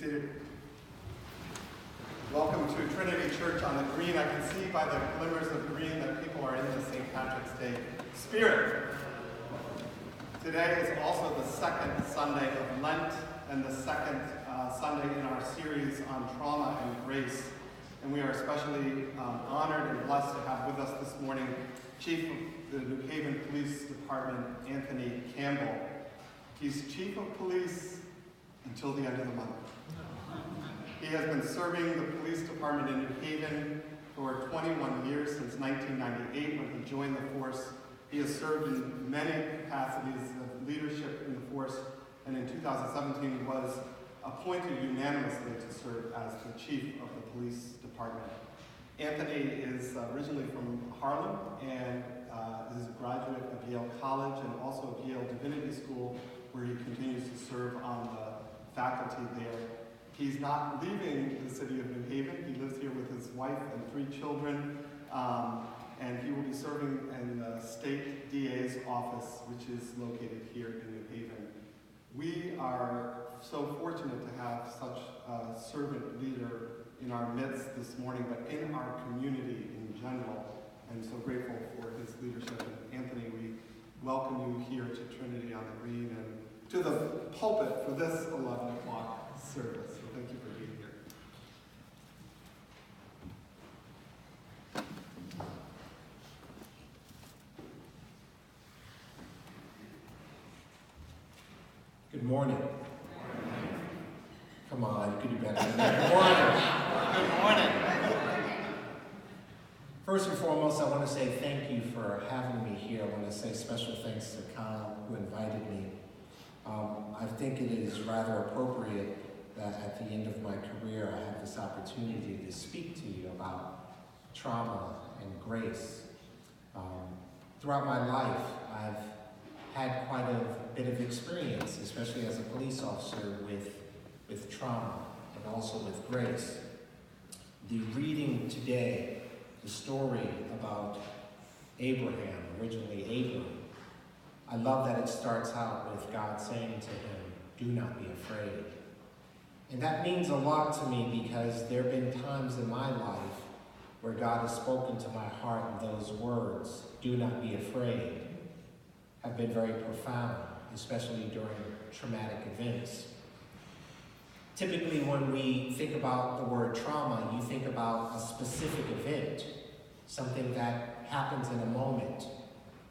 seated. Welcome to Trinity Church on the Green. I can see by the glimmers of green that people are in the St. Patrick's Day spirit. Today is also the second Sunday of Lent and the second Sunday in our series on trauma and grace. And we are especially honored and blessed to have with us this morning Chief of the New Haven Police Department, Anthony Campbell. He's Chief of Police until the end of the month. He has been serving the police department in New Haven for 21 years, since 1998 when he joined the force. He has served in many capacities of leadership in the force, and in 2017 he was appointed unanimously to serve as the chief of the police department. Anthony is originally from Harlem and is a graduate of Yale College and also of Yale Divinity School, where he continues to serve on the faculty there. He's not leaving the city of New Haven. He lives here with his wife and 3 children, and he will be serving in the state DA's office, which is located here in New Haven. We are so fortunate to have such a servant leader in our midst this morning, but in our community in general, and so grateful for his leadership. And Anthony, we welcome you here to Trinity on the Green and to the pulpit for this 11 o'clock service. So thank you for being here. Good morning. Come on, you could do better than that. Good morning. Good morning. First and foremost, I want to say thank you for having me here. I want to say special thanks to Kyle, who invited me. I think it is rather appropriate that at the end of my career, I have this opportunity to speak to you about trauma and grace. Throughout my life, I've had quite a bit of experience, especially as a police officer, with trauma and also with grace. The reading today, the story about Abraham, originally Abram, I love that it starts out with God saying to him, "Do not be afraid." And that means a lot to me because there have been times in my life where God has spoken to my heart, and those words, "Do not be afraid," have been very profound, especially during traumatic events. Typically, when we think about the word trauma, you think about a specific event, something that happens in a moment,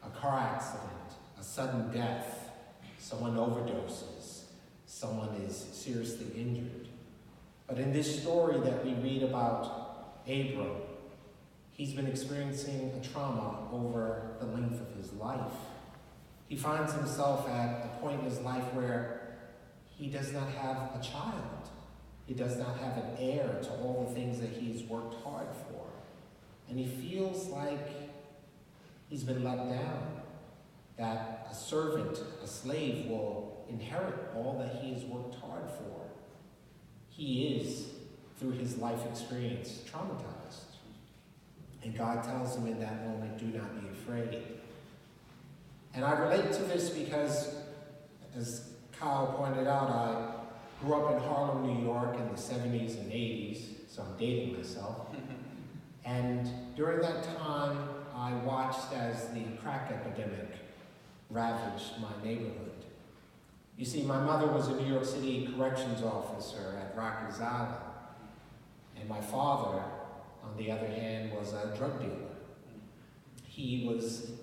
a car accident, a sudden death, someone overdoses, someone is seriously injured. But in this story that we read about Abram, he's been experiencing a trauma over the length of his life. He finds himself at a point in his life where he does not have a child. He does not have an heir to all the things that he's worked hard for. And he feels like he's been let down, that a servant, a slave, will inherit all that he has worked hard for. He is, through his life experience, traumatized. And God tells him in that moment, "Do not be afraid." And I relate to this because, as Kyle pointed out, I grew up in Harlem, New York in the 70s and 80s, so I'm dating myself. And during that time, I watched as the crack epidemic ravaged my neighborhood. You see, my mother was a New York City corrections officer at Rikers Island, and my father, on the other hand, was a drug dealer. He was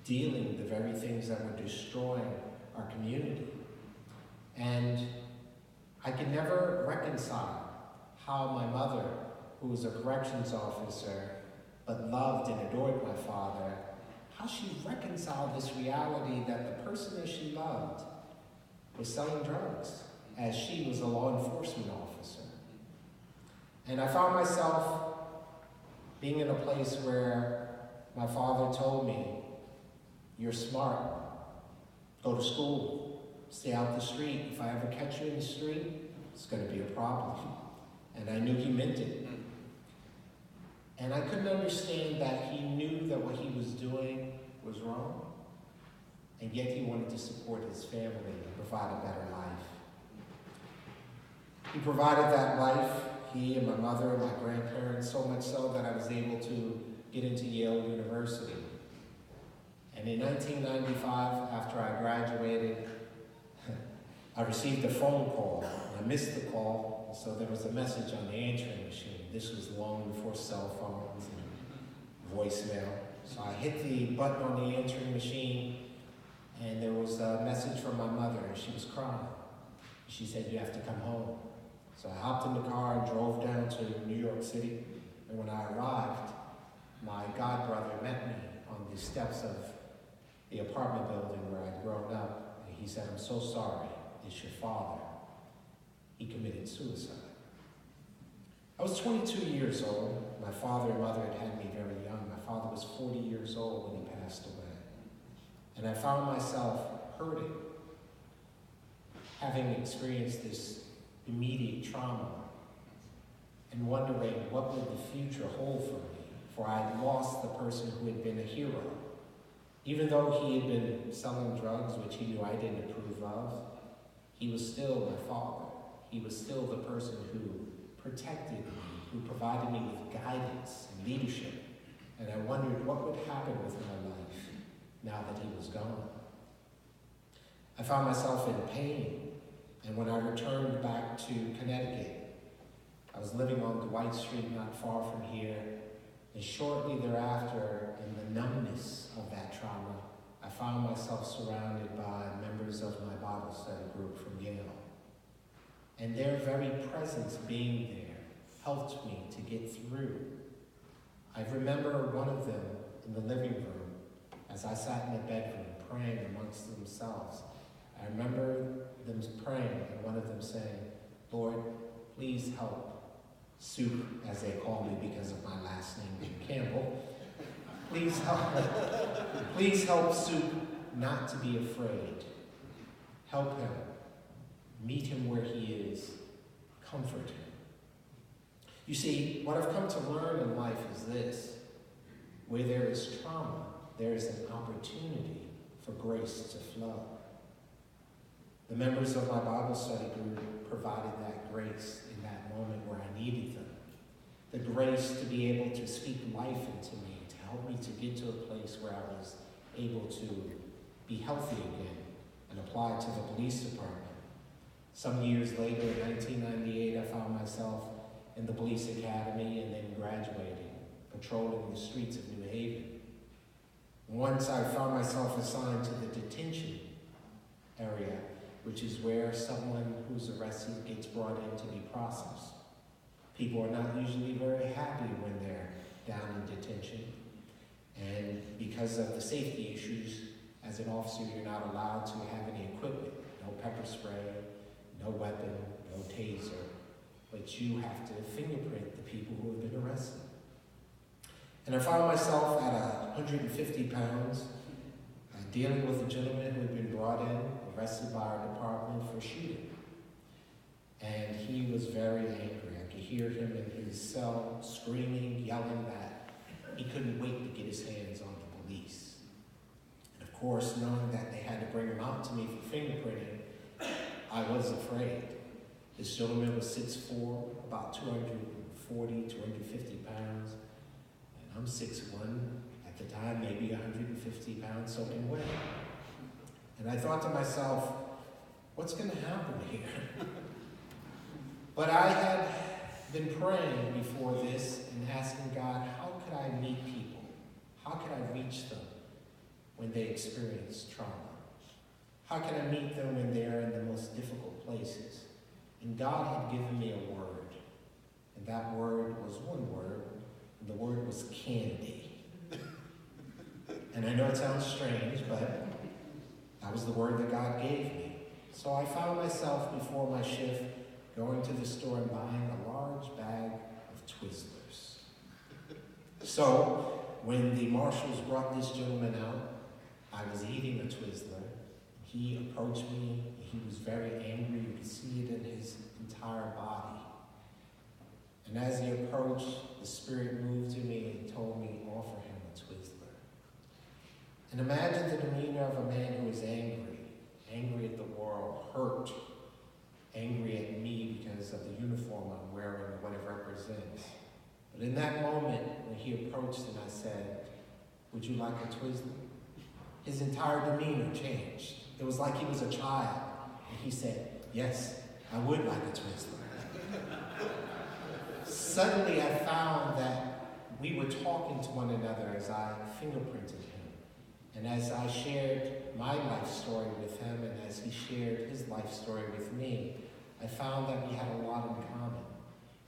dealing the very things that were destroying our community. And I could never reconcile how my mother, who was a corrections officer, but loved and adored my father, how she reconciled this reality that the person that she loved was selling drugs, as she was a law enforcement officer. And I found myself being in a place where my father told me, "You're smart, go to school, stay out the street. If I ever catch you in the street, it's going to be a problem." And I knew he meant it. And I couldn't understand that he knew that what he was doing was wrong, and yet he wanted to support his family and provide a better life. He provided that life, he and my mother and my grandparents, so much so that I was able to get into Yale University. And in 1995, after I graduated, I received a phone call. I missed the call, so there was a message on the answering machine. This was long before cell phones and voicemail. So I hit the button on the answering machine, and there was a message from my mother, and she was crying. She said, "You have to come home." So I hopped in the car and drove down to New York City. And when I arrived, my godbrother met me on the steps of the apartment building where I'd grown up. And he said, "I'm so sorry. It's your father. He committed suicide." I was 22 years old. My father and mother had me very young. My father was 40 years old when he passed away. And I found myself hurting, having experienced this immediate trauma, and wondering what would the future hold for me, for I had lost the person who had been a hero. Even though he had been selling drugs, which he knew I didn't approve of, he was still my father. He was still the person who protected me, who provided me with guidance and leadership. And I wondered what would happen with my life now that he was gone. I found myself in pain. And when I returned back to Connecticut, I was living on Dwight Street, not far from here. And shortly thereafter, in the numbness of that trauma, I found myself surrounded by members of my Bible study group from Yale. And their very presence being there helped me to get through. I remember one of them in the living room as I sat in the bedroom praying amongst themselves. I remember them praying and one of them saying, "Lord, please help Soup," as they call me because of my last name, Campbell. Please help Soup not to be afraid. Help him. Meet him where he is. Comfort him. You see, what I've come to learn in life is this: where there is trauma, there is an opportunity for grace to flow. The members of my Bible study group provided that grace in that moment where I needed them. The grace to be able to speak life into me, to help me to get to a place where I was able to be healthy again and apply to the police department. Some years later, in 1998, I found myself in the police academy and then graduating, patrolling the streets of New Haven. Once I found myself assigned to the detention area, which is where someone who's arrested gets brought in to be processed. People are not usually very happy when they're down in detention. And because of the safety issues, as an officer, you're not allowed to have any equipment. No pepper spray, no weapon, no taser. But you have to fingerprint the people who have been arrested. And I found myself at 150 pounds, dealing with a gentleman who had been brought in, arrested by our department for shooting. And he was very angry. I could hear him in his cell screaming, yelling that he couldn't wait to get his hands on the police. And of course, knowing that they had to bring him out to me for fingerprinting, I was afraid. This gentleman was 6'4", about 240, 250 pounds. And I'm 6'1", at the time, maybe 150 pounds soaking wet. And I thought to myself, what's going to happen here? But I had been praying before this and asking God, how could I meet people? How could I reach them when they experience trauma? How can I meet them when they're in the most difficult places? And God had given me a word. And that word was one word, and the word was candy. And I know it sounds strange, but that was the word that God gave me. So I found myself before my shift going to the store and buying a large bag of Twizzlers. So when the marshals brought this gentleman out, I was eating a Twizzler. He approached me. He was very angry. You could see it in his entire body. And as he approached, the Spirit moved to me and told me, offer him a Twizzler. And imagine the demeanor of a man who is angry at the world, hurt, angry at me because of the uniform I'm wearing and what it represents. But in that moment, when he approached and I said, "Would you like a Twizzler?" his entire demeanor changed. It was like he was a child. And he said, "Yes, I would like a Twizzler." Suddenly I found that we were talking to one another as I fingerprinted him. And as I shared my life story with him and as he shared his life story with me, I found that we had a lot in common.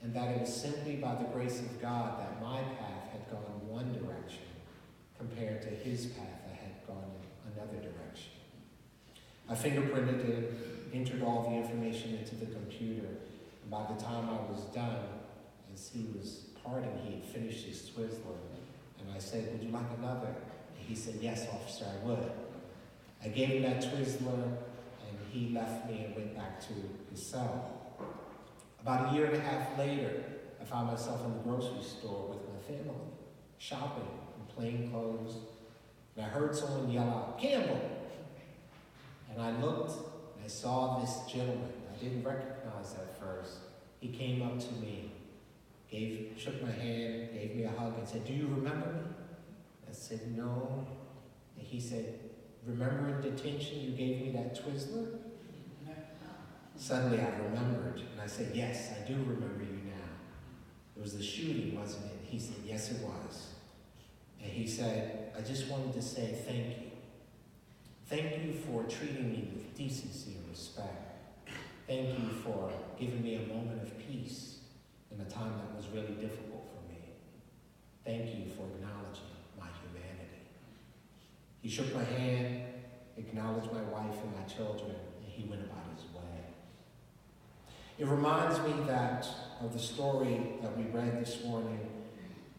And that it was simply by the grace of God that my path had gone in one direction compared to his path that had gone in another direction. I fingerprinted him, entered all the information into the computer, and by the time I was done, as he was parting, he had finished his Twizzler, and I said, "Would you like another?" And he said, "Yes, officer, I would." I gave him that Twizzler, and he left me and went back to his cell. About a year and a half later, I found myself in the grocery store with my family, shopping in plain clothes, and I heard someone yell out, "Campbell!" And I looked, and I saw this gentleman I didn't recognize at first. He came up to me, shook my hand, gave me a hug, and said, "Do you remember me?" I said, "No." And he said, "Remember in detention you gave me that Twizzler?" Suddenly I remembered, and I said, "Yes, I do remember you now. It was the shooting, wasn't it?" He said, "Yes, it was." And he said, "I just wanted to say thank you. Thank you for treating me with decency and respect. Thank you for giving me a moment of peace in a time that was really difficult for me. Thank you for acknowledging my humanity." He shook my hand, acknowledged my wife and my children, and he went about his way. It reminds me of the story that we read this morning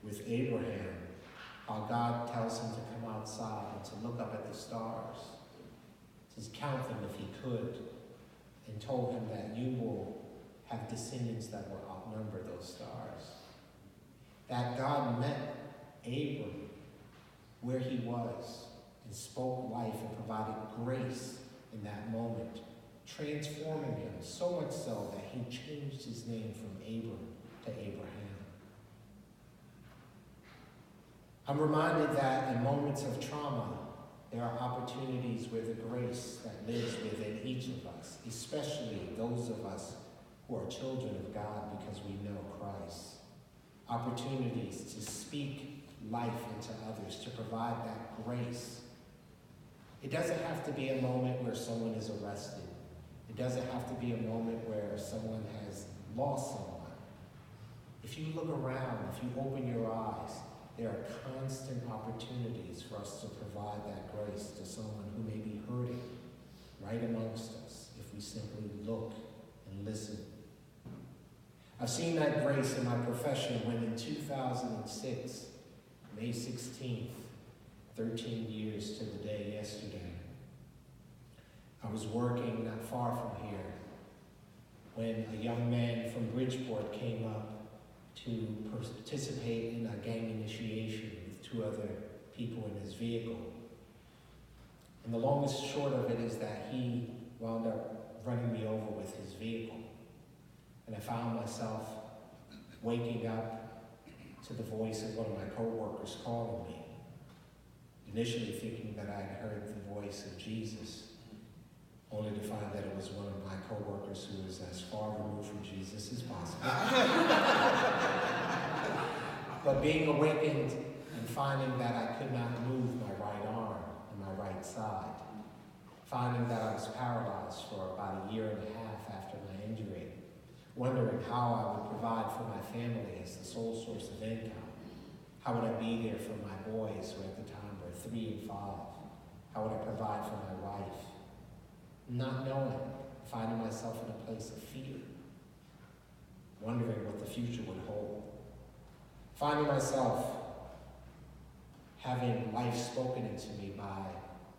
with Abraham, how God tells him to come outside and to look up at the stars, to count them if he could, and told him that you will have descendants that will outnumber those stars. That God met Abram where he was and spoke life and provided grace in that moment, transforming him so much so that he changed his name from Abram to Abraham. I'm reminded that in moments of trauma, there are opportunities where the grace that lives within each of us, especially those of us who are children of God because we know Christ, opportunities to speak life into others, to provide that grace. It doesn't have to be a moment where someone is arrested. It doesn't have to be a moment where someone has lost someone. If you look around, if you open your eyes, there are constant opportunities for us to provide that grace to someone who may be hurting right amongst us if we simply look and listen. I've seen that grace in my profession when in 2006, May 16th, 13 years to the day yesterday, I was working not far from here when a young man from Bridgeport came up to participate in a gang initiation with two other people in his vehicle. And the longest short of it is that he wound up running me over with his vehicle. And I found myself waking up to the voice of one of my coworkers calling me, initially thinking that I had heard the voice of Jesus, only to find that it was one of my coworkers who was as far removed from Jesus as possible. But being awakened and finding that I could not move my right arm and my right side, finding that I was paralyzed for about a year and a half after my injury, wondering how I would provide for my family as the sole source of income. How would I be there for my boys who at the time were 3 and 5? How would I provide for my wife? Not knowing, finding myself in a place of fear, wondering what the future would hold. Finding myself having life spoken into me by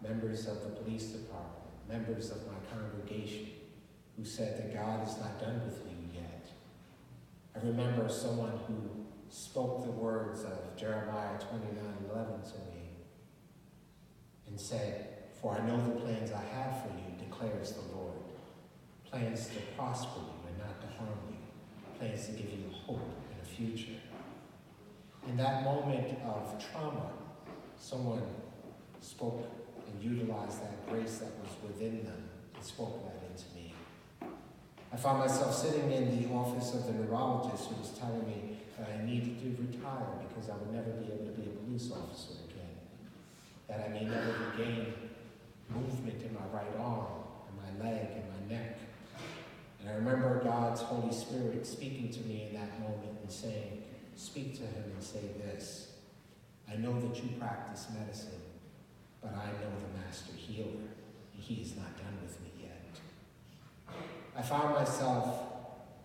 members of the police department, members of my congregation, who said that God is not done with you yet. I remember someone who spoke the words of Jeremiah 29:11 to me and said, "For I know the plans I have for you, declares the Lord. plans to prosper you and not to harm you, plans to give you hope and a future. In that moment of trauma, someone spoke and utilized that grace that was within them and spoke that into me. I found myself sitting in the office of the neurologist who was telling me that I needed to retire because I would never be able to be a police officer again, that I may never regain movement in my right arm, and my leg, and my neck. And I remember God's Holy Spirit speaking to me in that moment and saying, speak to him and say this: I know that you practice medicine, but I know the master healer, and he is not done with me yet. I found myself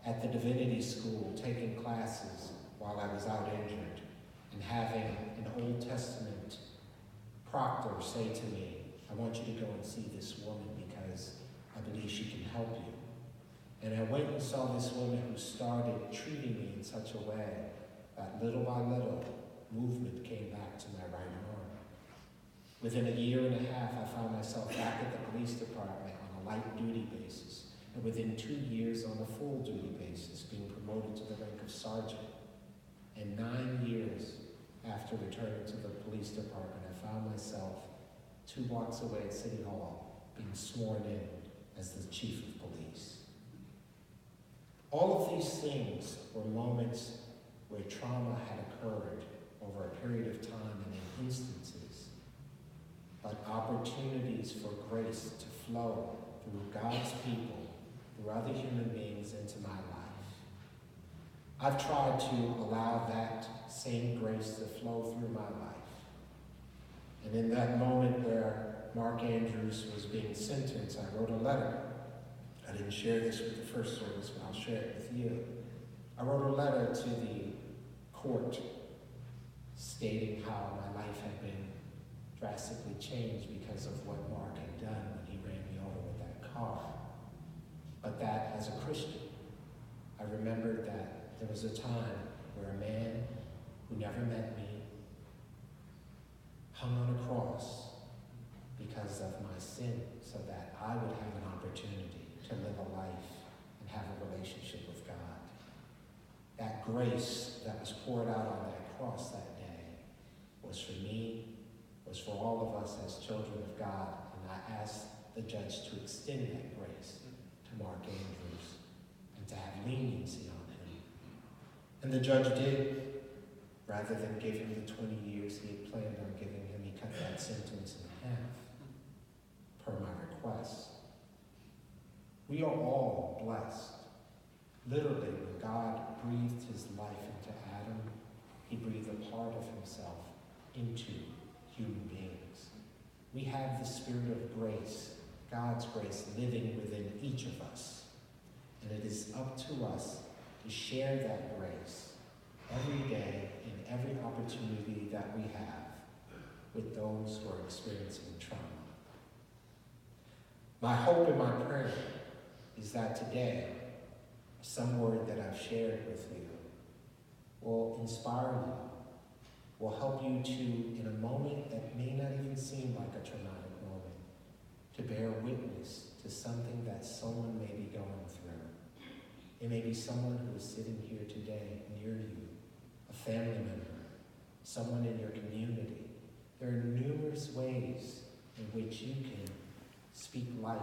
at the divinity school taking classes while I was out injured and having an Old Testament proctor say to me, I want you to go and see this woman because I believe she can help you. And I went and saw this woman who started treating me in such a way that little by little, movement came back to my right arm. Within a year and a half, I found myself back at the police department on a light duty basis, and within 2 years on a full duty basis, being promoted to the rank of sergeant. And 9 years after returning to the police department, I found myself 2 blocks away at City Hall, being sworn in as the chief of police. All of these things were moments where trauma had occurred over a period of time and in instances, but opportunities for grace to flow through God's people, through other human beings into my life. I've tried to allow that same grace to flow through my life. And in that moment where Mark Andrews was being sentenced, I wrote a letter. I didn't share this with the first service, but I'll share it with you. I wrote a letter to the court stating how my life had been drastically changed because of what Mark had done when he ran me over with that car. But that as a Christian, I remembered that there was a time where a man who never met me hung on a cross because of my sin so that I would have an opportunity to live a life and have a relationship with God. That grace that was poured out on that cross that day was for me, was for all of us as children of God, and I asked the judge to extend that grace to Mark Andrews and to have leniency on him. And the judge did. Rather than give him the 20 years he had planned on giving him, he cut that sentence in half, per my request. We are all blessed. Literally, when God breathed his life into Adam, he breathed a part of himself into human beings. We have the Spirit of grace, God's grace, living within each of us. And it is up to us to share that grace every day in every opportunity that we have with those who are experiencing trauma. My hope and my prayer is that today, some word that I've shared with you will inspire you, will help you to, in a moment that may not even seem like a traumatic moment, to bear witness to something that someone may be going through. It may be someone who is sitting here today near you, a family member, someone in your community. There are numerous ways in which you can speak life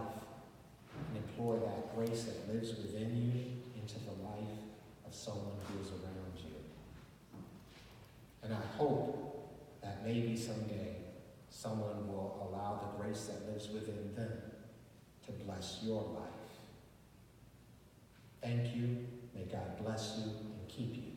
and implore that grace that lives within you into the life of someone who is around you. And I hope that maybe someday someone will allow the grace that lives within them to bless your life. Thank you. May God bless you and keep you.